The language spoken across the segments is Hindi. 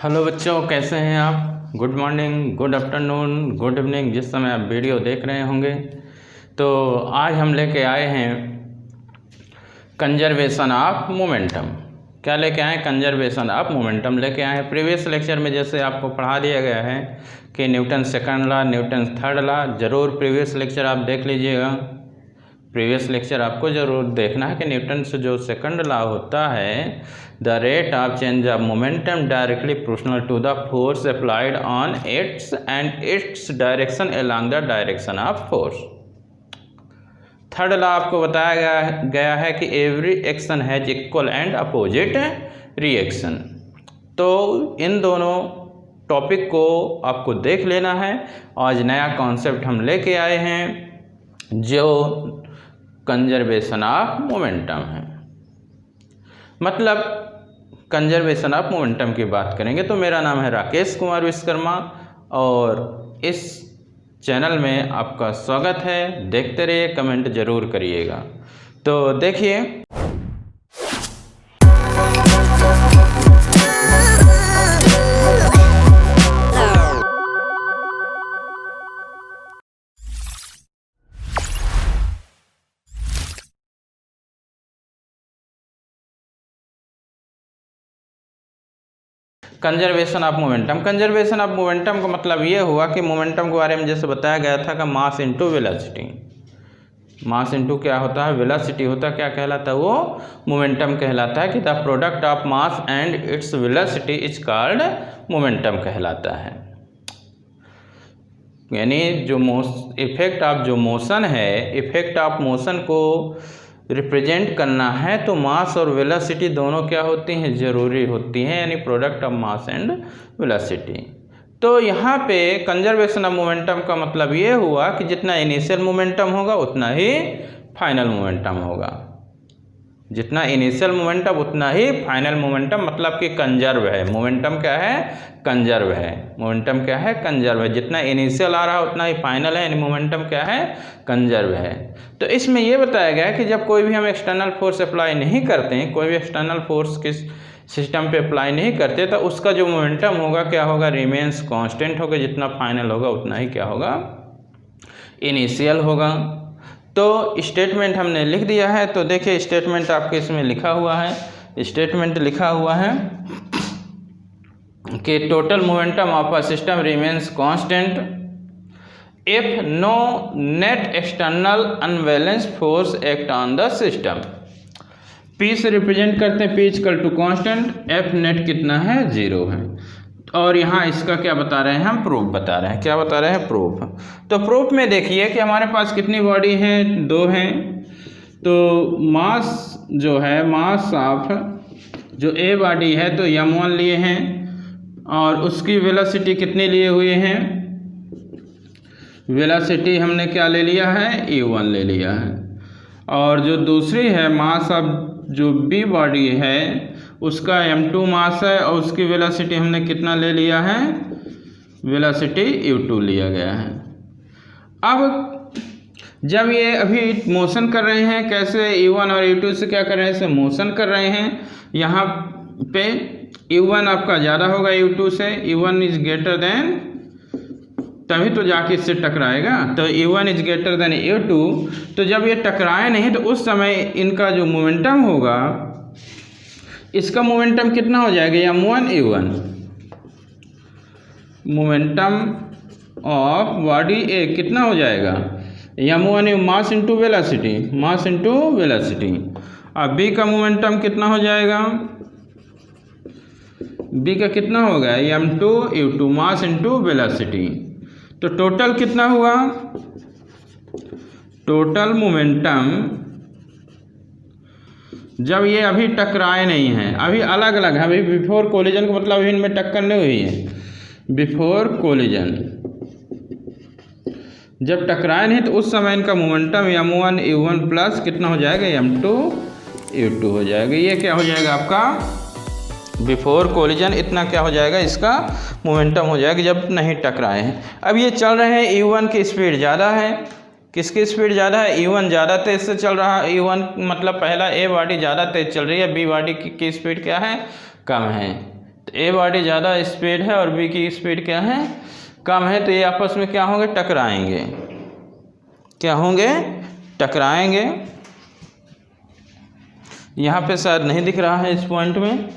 हेलो बच्चों, कैसे हैं आप। Good morning, good afternoon, good evening, जिस समय आप वीडियो देख रहे होंगे। तो आज हम लेके आए हैं कंजर्वेशन ऑफ मोमेंटम। क्या लेके आए हैं? कंजर्वेशन ऑफ मोमेंटम लेके आए हैं। प्रीवियस लेक्चर में जैसे आपको पढ़ा दिया गया है कि Newton second law, Newton third law, ज़रूर प्रीवियस लेक्चर आप देख लीजिएगा। प्रीवियस लेक्चर आपको ज़रूर देखना है कि न्यूटन से जो सेकंड लॉ होता है, the rate of change of momentum directly proportional to the force applied on its and its direction along the direction of force. Third law आपको बताया गया है कि every action has equal and opposite reaction. तो इन दोनों टॉपिक को आपको देख लेना है। आज नया कॉन्सेप्ट हम लेके आए हैं जो कंजर्वेशन ऑफ मोमेंटम है। मतलब कंजर्वेशन ऑफ मोमेंटम की बात करेंगे तो मेरा नाम है राकेश कुमार विश्वकर्मा और इस चैनल में आपका स्वागत है। देखते रहिए, कमेंट ज़रूर करिएगा। तो देखिए, conservation of momentum. Conservation of momentum का मतलब ये हुआ कि मोमेंटम के बारे में जैसे बताया गया था कि mass into velocity. Mass into क्या होता है? वेलोसिटी होता है। क्या कहलाता है वो? मोमेंटम कहलाता है कि the product of mass and its velocity is called momentum कहलाता है। यानी जो इफेक्ट ऑफ जो मोशन है, इफेक्ट ऑफ मोशन को रिप्रेजेंट करना है तो मास और वेलोसिटी दोनों क्या होती हैं? ज़रूरी होती हैं, यानी product of mass and velocity. तो यहाँ पे कंजर्वेशन ऑफ मोमेंटम का मतलब ये हुआ कि जितना इनिशियल मोमेंटम होगा उतना ही फाइनल मोमेंटम होगा। जितना इनिशियल मोमेंटम उतना ही फाइनल मोमेंटम, मतलब कि कंजर्व है। मोमेंटम क्या है? कंजर्व है। मोमेंटम क्या है? कंजर्व है। जितना इनिशियल आ रहा है उतना ही फाइनल है, यानी मोमेंटम क्या है? कंजर्व है। तो इसमें यह बताया गया है कि जब कोई भी हम एक्सटर्नल फोर्स अप्लाई नहीं करते हैं, कोई भी एक्सटर्नल फोर्स किस सिस्टम पे अप्लाई नहीं करते, तो उसका जो मोमेंटम होगा क्या होगा? रिमेंस कांस्टेंट होगा। जितना फाइनल होगा उतना ही क्या होगा? इनिशियल होगा। तो स्टेटमेंट हमने लिख दिया है। तो देखिए, स्टेटमेंट आपके इसमें लिखा हुआ है। स्टेटमेंट लिखा हुआ है कि total momentum of a system remains constant if no net external unbalance force act on the system. P से रिप्रेजेंट करते हैं, P equal to constant, F net कितना है? 0 है। और यहाँ इसका क्या बता रहे हैं? हम प्रूफ बता रहे हैं। क्या बता रहे हैं? प्रूफ। तो प्रूफ में देखिए कि हमारे पास कितनी बॉडी हैं? 2 हैं। तो मास जो है, मास ऑफ जो ए बॉडी है तो m1 लिए हैं और उसकी वेलोसिटी कितनी लिए हुए हैं? वेलोसिटी हमने क्या ले लिया है? u1 ले लिया है। और जो दूसरी है मास ऑफ जो बी बॉडी है उसका m2 मास है और उसकी वेलोसिटी हमने कितना ले लिया है? वेलोसिटी u2 लिया गया है। अब जब ये अभी मोशन कर रहे हैं, कैसे? u1 और u2 से क्या कर रहे हैं? इसे मोशन कर रहे हैं। यहाँ पे u1 आपका ज़्यादा होगा u2 से। u1 इज ग्रेटर देन, तभी तो जाके इससे टकराएगा। तो u1 is greater than u2। तो जब ये टकराए नहीं तो उस समय इनका जो मोमेंटम होगा, इसका मोमेंटम कितना हो जाएगा? m1 u1। Momentum of body ए कितना हो जाएगा? m1 mass into velocity, mass into velocity. अब b का मोमेंटम कितना हो जाएगा? b का कितना होगा? m2 u2 mass into velocity. तो टोटल कितना हुआ? टोटल मोमेंटम जब ये अभी टकराए नहीं हैं, अभी अलग अलग है, अभी बिफोर कोलिजन का मतलब अभी इनमें टक्कर नहीं हुई है। बिफोर कोलिजन जब टकराए नहीं तो उस समय इनका मोमेंटम m1 u1 प्लस कितना हो जाएगा? m2 u2 हो जाएगा। ये क्या हो जाएगा आपका? बिफोर कोलिजन इतना क्या हो जाएगा? इसका मोमेंटम हो जाएगा जब नहीं टकराए हैं। अब ये चल रहे हैं, u1 की स्पीड ज़्यादा है। किसकी स्पीड ज़्यादा है? u1 ज़्यादा तेज़ से चल रहा है। u1 मतलब पहला ए बॉडी ज़्यादा तेज़ चल रही है, बी बॉडी की स्पीड क्या है? कम है। तो ए बॉडी ज़्यादा स्पीड है और बी की स्पीड क्या है, कम है, तो ये आपस में क्या होंगे, टकराएंगे। क्या होंगे, टकराएंगे। यहाँ पे शायद नहीं दिख रहा है इस पॉइंट में,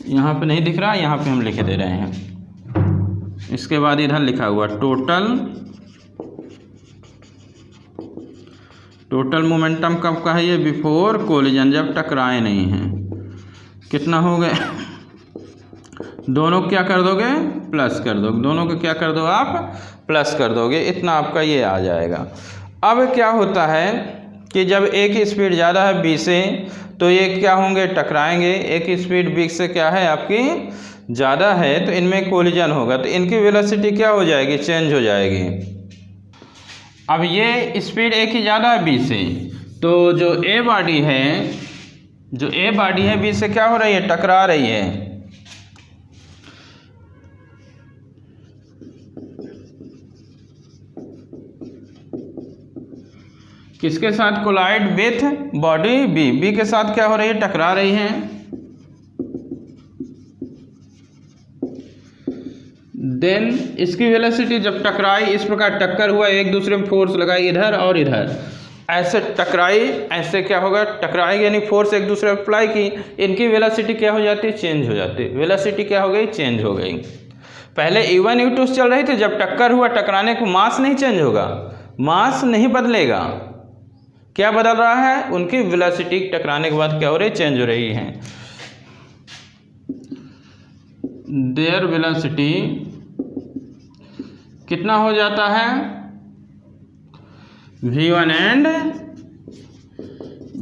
यहाँ पे नहीं दिख रहा, यहाँ पे हम लिख दे रहे हैं। इसके बाद इधर लिखा हुआ टोटल मोमेंटम कब का है ये, बिफोर कोलिजन, जब टकराए नहीं हैं। कितना हो गए, दोनों क्या कर दोगे, प्लस कर दोगे, दोनों को क्या कर दो आप, प्लस कर दोगे, इतना आपका ये आ जाएगा। अब क्या होता है कि जब ए की स्पीड ज़्यादा है बी से, तो ये क्या होंगे, टकराएंगे। ए की स्पीड बी से क्या है आपकी ज़्यादा है, तो इनमें कोलिजन होगा, तो इनकी वेलोसिटी क्या हो जाएगी, चेंज हो जाएगी। अब ये स्पीड ए की ज़्यादा है बी से, तो जो ए बॉडी है बी से क्या हो रही है, टकरा रही है। किसके साथ, कोलाइड विथ बॉडी बी के साथ क्या हो रही है, टकरा रही है। देन इसकी वेलोसिटी जब टकराई, इस प्रकार टक्कर हुआ, एक दूसरे में फोर्स लगाई, इधर और इधर, ऐसे टकराई, ऐसे क्या होगा, टकराई यानी फोर्स एक दूसरे पर अप्लाई की, इनकी वेलोसिटी क्या हो जाती है, चेंज हो जाती है। वेलोसिटी क्या हो गई, चेंज हो गई। पहले U1 U2 चल रही थी, जब टक्कर हुआ, टकराने को मास नहीं चेंज होगा, मास नहीं बदलेगा, क्या बदल रहा है, उनकी वेलोसिटी टकराने के बाद क्या हो रही है, चेंज हो रही है। देयर वेलोसिटी कितना हो जाता है, V1 एंड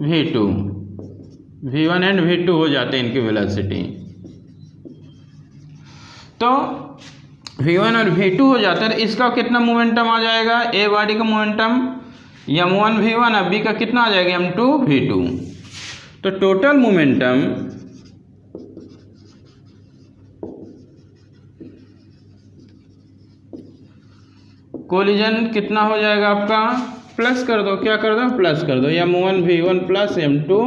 V2 हो जाते हैं इनकी वेलोसिटी। तो V1 और V2 हो जाता है, इसका कितना मोमेंटम आ जाएगा, ए बॉडी का मोमेंटम m1 V1 और बी का कितना आ जाएगा, m2 V2। तो टोटल मोमेंटम कोलिजन कितना हो जाएगा आपका, प्लस कर दो, क्या कर दो, प्लस कर दो, m1 V1 plus m2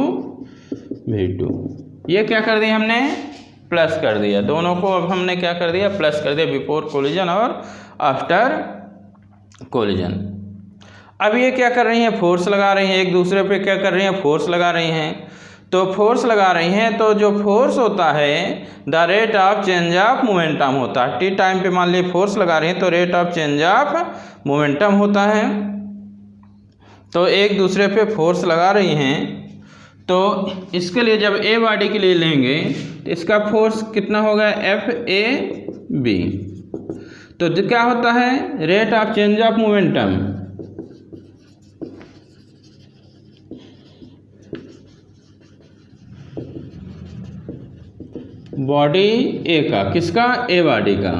V2। ये क्या कर दिया हमने, प्लस कर दिया, दोनों को अब हमने क्या कर दिया, प्लस कर दिया, बिफोर कोलिजन और आफ्टर कोलिजन। अब ये क्या कर रही हैं, फोर्स लगा रही हैं, एक दूसरे पे क्या कर रही हैं, फोर्स लगा रही हैं। तो फोर्स लगा रही हैं, तो जो फोर्स होता है the rate of change of momentum होता है। टी टाइम पे मान लीजिए फोर्स लगा रही हैं, तो rate of change of momentum होता है। तो एक दूसरे पे फोर्स लगा रही हैं, तो इसके लिए जब ए बॉडी के लिए लेंगे तो इसका फोर्स कितना होगा, FAB। तो क्या होता है, rate of change of momentum, body A का, किसका, ए बॉडी का।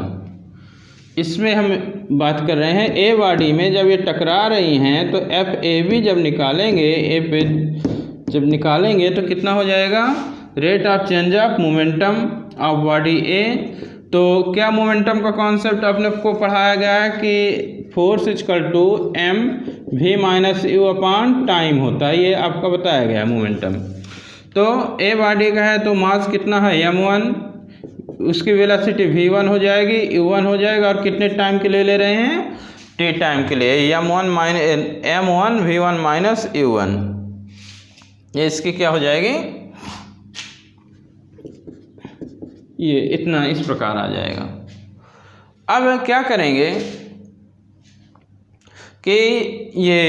इसमें हम बात कर रहे हैं ए बॉडी में जब ये टकरा रही हैं, तो FAB जब निकालेंगे, ए पे जब निकालेंगे तो कितना हो जाएगा, rate of change of momentum of body A. तो क्या मोमेंटम का कॉन्सेप्ट अपने को पढ़ाया गया है कि force equal to mv minus U upon time होता है, ये आपका बताया गया है मोमेंटम। तो ए बॉडी का है, तो मास कितना है, m1, उसकी वेलोसिटी v1 हो जाएगी, u1 हो जाएगा, और कितने टाइम के लिए ले रहे हैं, t टाइम के लिए, m1 v1 माइनस u1, ये इसकी क्या हो जाएगी, ये इतना इस प्रकार आ जाएगा। अब क्या करेंगे कि ये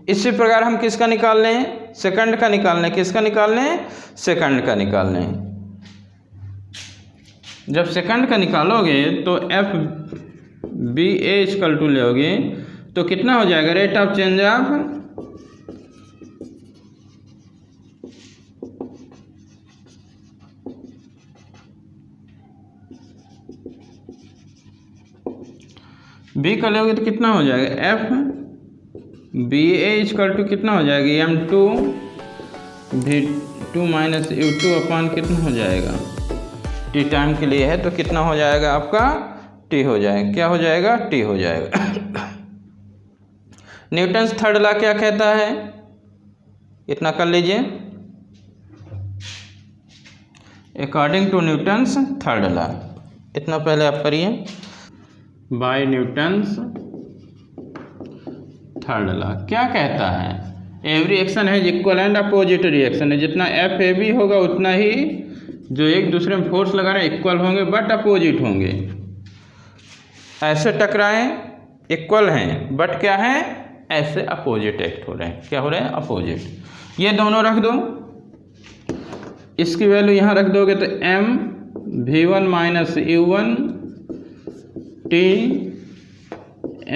इसी प्रकार हम किसका निकाल लें, सेकंड का निकाल लें, किसका निकाल लें, सेकंड का निकाल लें। जब सेकंड का निकालोगे तो FBA इक्वल टू लोगे तो कितना हो जाएगा, rate of change of B का लोगे तो कितना हो जाएगा, FBA इक्वल टू कितना हो जाएगा, m2 V2 minus u2 upon कितना हो जाएगा, t टाइम के लिए है तो कितना हो जाएगा आपका, t हो जाएगा, क्या हो जाएगा, t हो जाएगा। न्यूटन्स थर्ड लॉ क्या कहता है, इतना कर लीजिए। According to Newton's third law, इतना पहले आप करिए, बाय न्यूटन्स थर्ड लॉ क्या कहता है, एवरी एक्शन है इक्वल एंड अपोजिट रिएक्शन है, जितना एफ ए बी होगा उतना ही जो एक दूसरे में फोर्स लगा रहे हैं इक्वल होंगे बट अपोजिट होंगे। ऐसे टकराएं इक्वल हैं बट क्या है, ऐसे अपोजिट एक्ट हो रहे हैं, क्या हो रहे हैं, अपोजिट। ये दोनों रख दो, इसकी वैल्यू यहाँ रख दोगे तो m v1 minus u1 t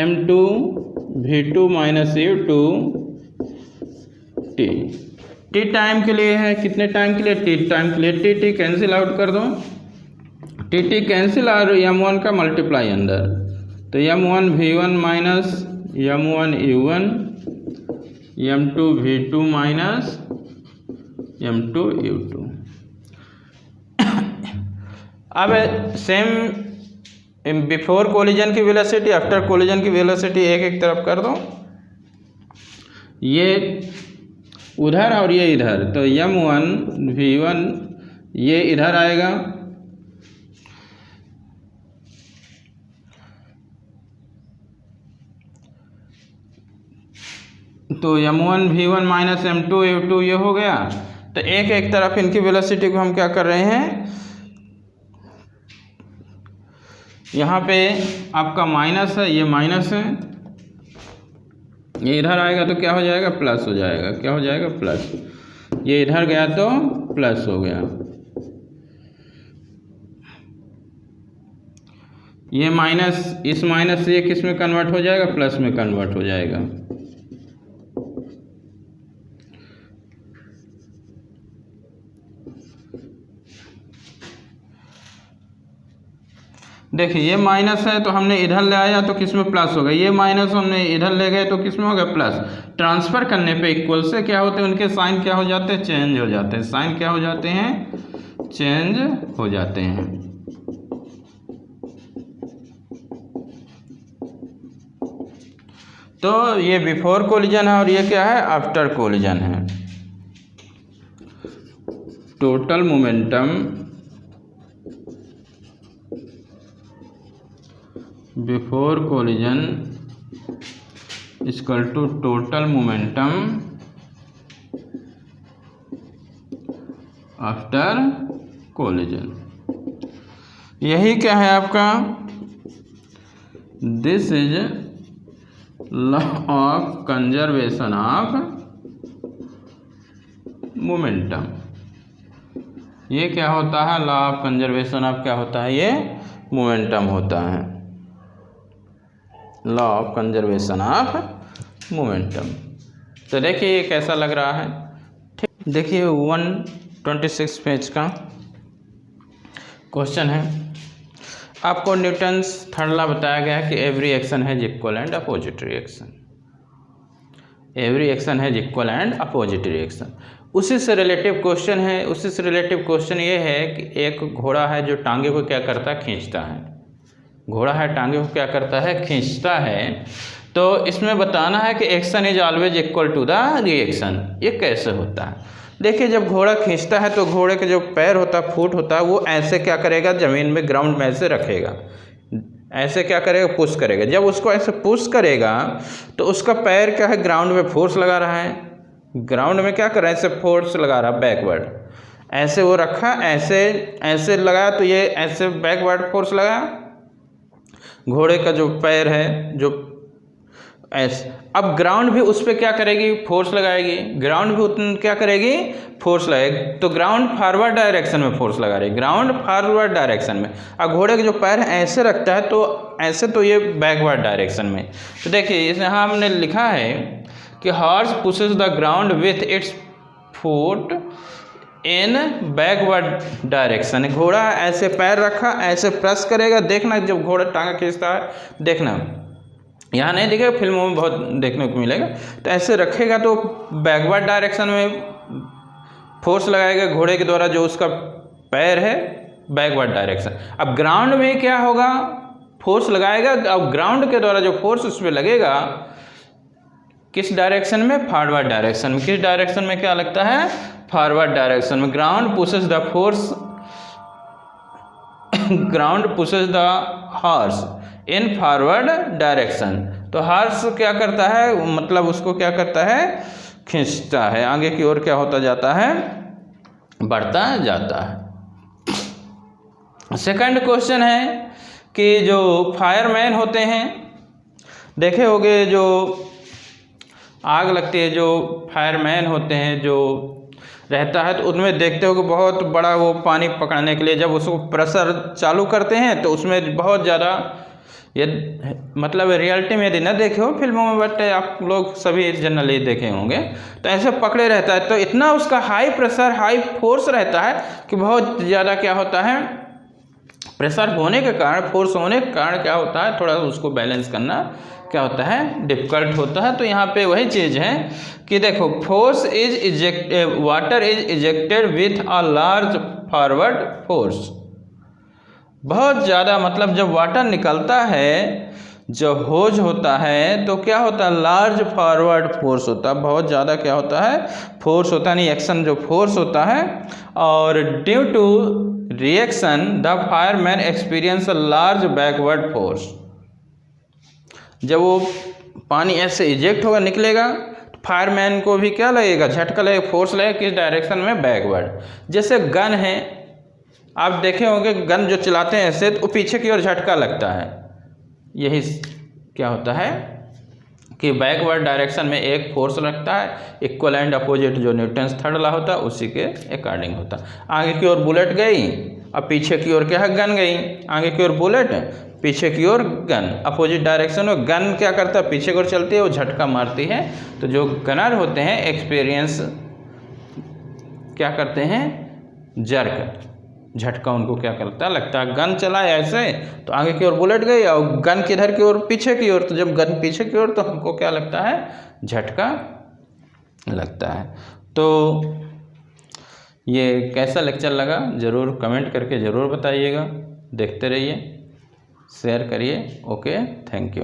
m2 v2 minus u2 t। T time के लिए है, कितने टाइम के लिए, टी टाइम के लिए, टी टी कैंसिल आउट कर दो, टी टी कैंसिल और m1 का मल्टीप्लाई अंदर, तो m1 v1 minus m1 u1 m2 v2 minus m2 u2। अब सेम बिफोर कोलिजन की वेलोसिटी आफ्टर कोलिजन की वेलोसिटी एक एक तरफ कर दो, ये उधर और ये इधर, तो m1 v1 ये इधर आएगा, तो m1 v1 minus m2 u2 ये हो गया। तो एक एक तरफ इनकी वेलोसिटी को हम क्या कर रहे हैं, यहाँ पे आपका माइनस है, ये माइनस है, ये इधर आएगा तो क्या हो जाएगा, प्लस हो जाएगा, क्या हो जाएगा, प्लस, ये इधर गया तो प्लस हो गया, ये माइनस, इस माइनस से ये किस में कन्वर्ट हो जाएगा, प्लस में कन्वर्ट हो जाएगा। देखिए ये माइनस है तो हमने इधर ले आया तो किस में प्लस होगा, ये माइनस हमने इधर ले गए तो किस में होगा, प्लस। ट्रांसफ़र करने पे इक्वल से क्या होते हैं, उनके साइन क्या हो जाते हैं, चेंज हो जाते हैं, साइन क्या हो जाते हैं, चेंज हो जाते हैं। तो ये बिफोर कोलिजन है और ये क्या है, आफ्टर कोलिजन है। Total momentum before collision equal to total momentum after collision. यही क्या है आपका, this is law of conservation of momentum. ये क्या होता है, लॉ ऑफ कंजर्वेशन ऑफ क्या होता है, ये मोमेंटम होता है, law of conservation of momentum. तो देखिए ये कैसा लग रहा है, ठीक। देखिए 126 पेज का क्वेश्चन है, आपको न्यूटन्स थर्ड लॉ बताया गया है कि every action has equal and opposite reaction, every action has equal and opposite reaction. उसी से रिलेटिव क्वेश्चन है, उसी से रिलेटिव क्वेश्चन ये है कि एक घोड़ा है जो टांगे को क्या करता है, खींचता है, घोड़ा है टांगे को क्या करता है, खींचता है। तो इसमें बताना है कि action is always equal to the reaction. ये कैसे होता है, देखिए जब घोड़ा खींचता है तो घोड़े के जो पैर होता है, फुट होता है, वो ऐसे क्या करेगा, ज़मीन में ग्राउंड में ऐसे रखेगा, ऐसे क्या करेगा, पुश करेगा। जब उसको ऐसे पुश करेगा तो उसका पैर क्या है, ग्राउंड में फोर्स लगा रहा है, ग्राउंड में क्या कर रहा है, ऐसे फोर्स लगा रहा है बैकवर्ड, ऐसे वो रखा, ऐसे ऐसे लगाया तो ये ऐसे बैकवर्ड फोर्स लगा, घोड़े का जो पैर है जो ऐसे। अब ग्राउंड भी उस पर क्या करेगी, फोर्स लगाएगी, ग्राउंड भी उतना क्या करेगी, फोर्स लगाएगी। तो ग्राउंड फॉरवर्ड डायरेक्शन में फोर्स लगा रही है, ग्राउंड फॉरवर्ड डायरेक्शन में। अब घोड़े के जो पैर ऐसे रखता है तो ऐसे, तो ये बैकवर्ड डायरेक्शन में। तो देखिए यहाँ हमने लिखा है कि horse pushes the ground with its foot in backward direction. घोड़ा ऐसे पैर रखा, ऐसे प्रेस करेगा, देखना जब घोड़ा टांगा खींचता है, देखना यहाँ नहीं दिखेगा, फिल्मों में बहुत देखने को मिलेगा। तो ऐसे रखेगा तो बैकवर्ड डायरेक्शन में फोर्स लगाएगा घोड़े के द्वारा, जो उसका पैर है बैकवर्ड डायरेक्शन। अब ग्राउंड में क्या होगा, फोर्स लगाएगा, अब ग्राउंड के द्वारा जो फोर्स उस पर लगेगा किस डायरेक्शन में, फॉरवर्ड डायरेक्शन में। किस डायरेक्शन में क्या लगता है, फॉरवर्ड डायरेक्शन में। Ground pushes the force ground pushes the horse in forward direction. तो हॉर्स क्या करता है, मतलब उसको क्या करता है, खींचता है, आगे की ओर क्या होता जाता है, बढ़ता जाता है। सेकंड क्वेश्चन है कि जो फायरमैन होते हैं, देखे होंगे जो आग लगती है, जो फायरमैन होते हैं जो रहता है, तो उनमें देखते हो कि बहुत बड़ा वो पानी पकड़ने के लिए जब उसको प्रेशर चालू करते हैं तो उसमें बहुत ज़्यादा, ये मतलब रियलिटी में यदि न देखे हो फिल्मों में, बट आप लोग सभी जनरली देखे होंगे, तो ऐसे पकड़े रहता है, तो इतना उसका हाई प्रेशर हाई फोर्स रहता है कि बहुत ज़्यादा क्या होता है, प्रेशर होने के कारण, फोर्स होने के कारण क्या होता है, थोड़ा उसको बैलेंस करना क्या होता है, डिफिकल्ट होता है। तो यहाँ पे वही चीज़ है कि देखो, force is ejected, water is ejected with a large forward force. बहुत ज़्यादा, मतलब जब वाटर निकलता है, जो होज होता है, तो क्या होता है, लार्ज फॉरवर्ड फोर्स होता है, बहुत ज़्यादा क्या होता है, फोर्स होता है, नहीं एक्शन जो फोर्स होता है। और due to reaction the fireman experience a large backward force. जब वो पानी ऐसे इजेक्ट होगा, निकलेगा, तो फायरमैन को भी क्या लगेगा, झटका लगेगा, फोर्स लगेगा, किस डायरेक्शन में, बैकवर्ड। जैसे गन है, आप देखे होंगे गन जो चलाते हैं ऐसे, तो पीछे की ओर झटका लगता है, यही क्या होता है कि बैकवर्ड डायरेक्शन में एक फोर्स लगता है, इक्वल एंड अपोजिट जो न्यूटन्स थर्ड लॉ होता है उसी के अकॉर्डिंग होता है। आगे की ओर बुलेट गई, अब पीछे की ओर क्या है, गन गई, आगे की ओर बुलेट, पीछे की ओर गन, अपोजिट डायरेक्शन में गन क्या करता है, पीछे की ओर चलती है, वो झटका मारती है। तो जो गनर होते हैं एक्सपीरियंस क्या करते हैं, जर्क, झटका उनको क्या करता है, लगता है। गन चला ऐसे तो आगे की ओर बुलेट गई, और गन किधर की ओर, पीछे की ओर, तो जब गन पीछे की ओर तो हमको क्या लगता है, झटका लगता है। तो ये कैसा लेक्चर लगा ज़रूर कमेंट करके ज़रूर बताइएगा, देखते रहिए, शेयर करिए। Okay, thank you.